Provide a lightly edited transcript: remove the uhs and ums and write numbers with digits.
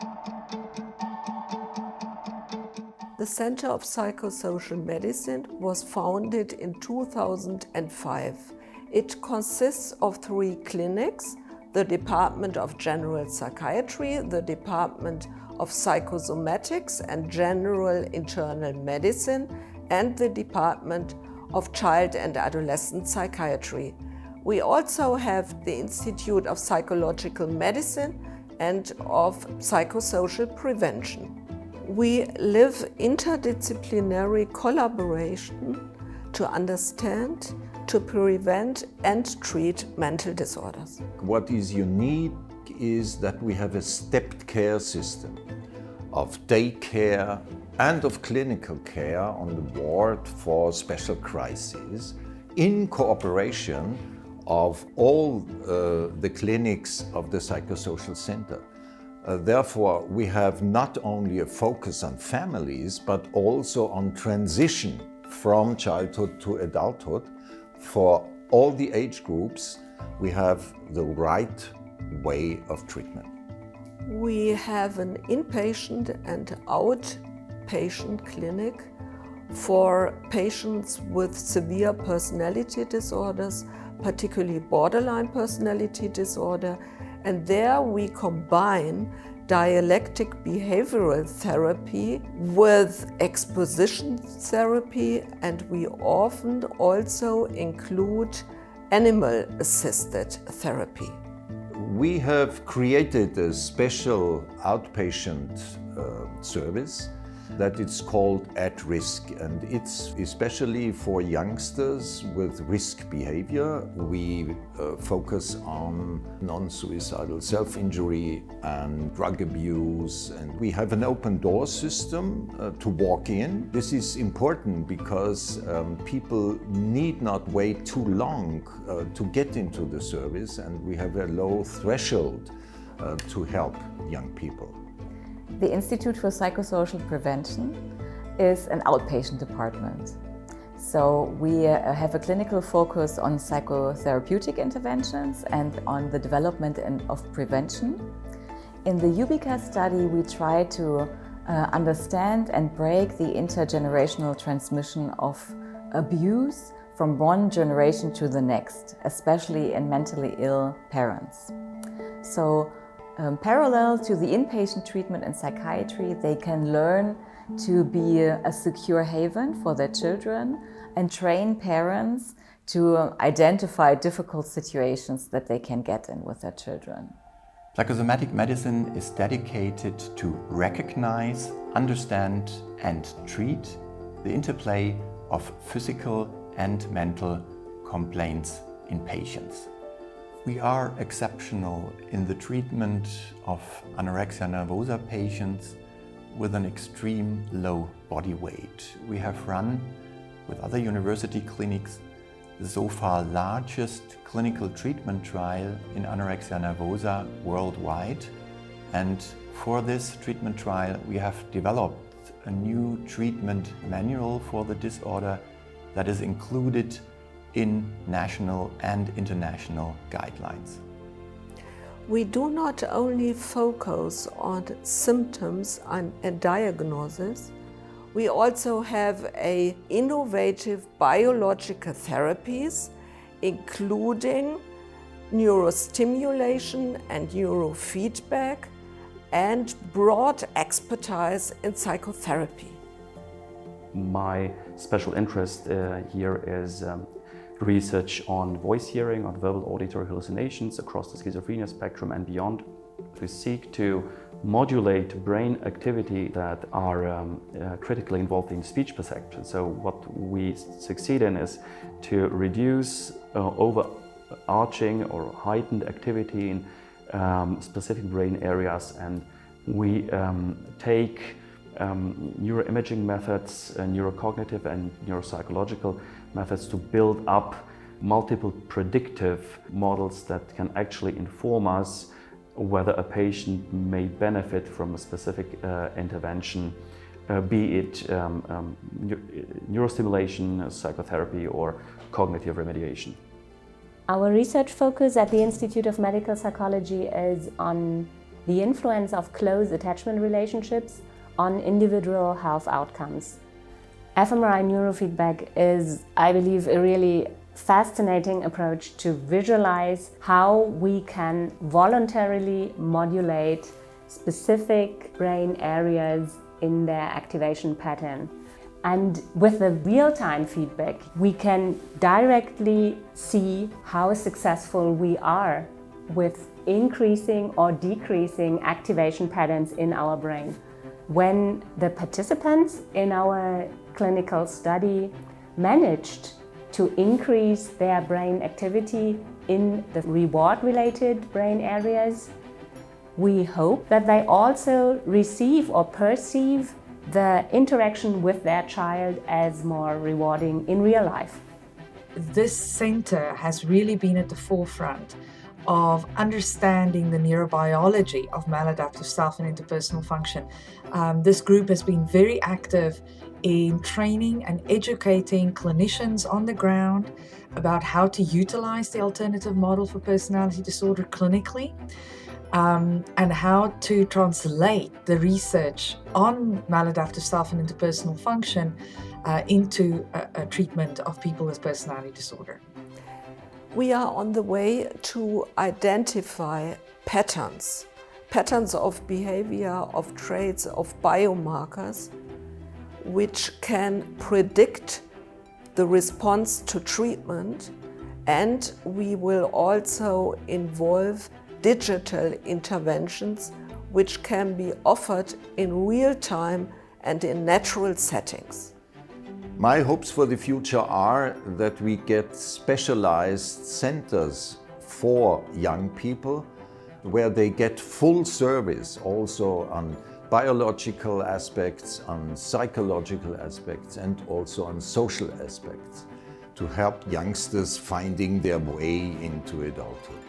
The Center of Psychosocial Medicine was founded in 2005. It consists of 3 clinics: the Department of General Psychiatry, the Department of Psychosomatics and General Internal Medicine, and the Department of Child and Adolescent Psychiatry. We also have the Institute of Psychological Medicine and of Psychosocial Prevention. We live interdisciplinary collaboration to understand, to prevent and treat mental disorders. What is unique is that we have a stepped care system of day care and of clinical care on the ward for special crises in cooperation of all the clinics of the Psychosocial Center. Therefore, we have not only a focus on families, but also on transition from childhood to adulthood. For all the age groups, we have the right way of treatment. We have an inpatient and outpatient clinic for patients with severe personality disorders, particularly borderline personality disorder. And there we combine dialectic behavioral therapy with exposition therapy, and we often also include animal-assisted therapy. We have created a special outpatient service that it's called At Risk, and it's especially for youngsters with risk behavior. We focus on non-suicidal self-injury and drug abuse, and we have an open door system to walk in. This is important because people need not wait too long to get into the service, and we have a low threshold to help young people. The Institute for Psychosocial Prevention is an outpatient department. So we have a clinical focus on psychotherapeutic interventions and on the development of prevention. In the UBICA study, we try to understand and break the intergenerational transmission of abuse from one generation to the next, especially in mentally ill parents. So parallel to the inpatient treatment in psychiatry, they can learn to be a secure haven for their children and train parents to identify difficult situations that they can get in with their children. Psychosomatic medicine is dedicated to recognize, understand, and treat the interplay of physical and mental complaints in patients. We are exceptional in the treatment of anorexia nervosa patients with an extreme low body weight. We have run, with other university clinics, the so far largest clinical treatment trial in anorexia nervosa worldwide. And for this treatment trial, we have developed a new treatment manual for the disorder that is included in national and international guidelines. We do not only focus on symptoms and diagnosis, we also have innovative biological therapies, including neurostimulation and neurofeedback, and broad expertise in psychotherapy. My special interest here is research on voice hearing, on verbal auditory hallucinations across the schizophrenia spectrum and beyond. We seek to modulate brain activity that are critically involved in speech perception. So what we succeed in is to reduce overarching or heightened activity in specific brain areas, and we take neuroimaging methods, neurocognitive and neuropsychological methods to build up multiple predictive models that can actually inform us whether a patient may benefit from a specific intervention, be it neurostimulation, psychotherapy, or cognitive remediation. Our research focus at the Institute of Medical Psychology is on the influence of close attachment relationships on individual health outcomes. fMRI neurofeedback is, I believe, a really fascinating approach to visualize how we can voluntarily modulate specific brain areas in their activation pattern. And with the real-time feedback, we can directly see how successful we are with increasing or decreasing activation patterns in our brain. When the participants in our clinical study managed to increase their brain activity in the reward-related brain areas, we hope that they also receive or perceive the interaction with their child as more rewarding in real life. This center has really been at the forefront of understanding the neurobiology of maladaptive self and interpersonal function. This group has been very active in training and educating clinicians on the ground about how to utilize the alternative model for personality disorder clinically, and how to translate the research on maladaptive self and interpersonal function into a treatment of people with personality disorder. We are on the way to identify patterns of behavior, of traits, of biomarkers, which can predict the response to treatment, and we will also involve digital interventions which can be offered in real time and in natural settings. My hopes for the future are that we get specialized centers for young people where they get full service also on biological aspects, on psychological aspects, and also on social aspects to help youngsters finding their way into adulthood.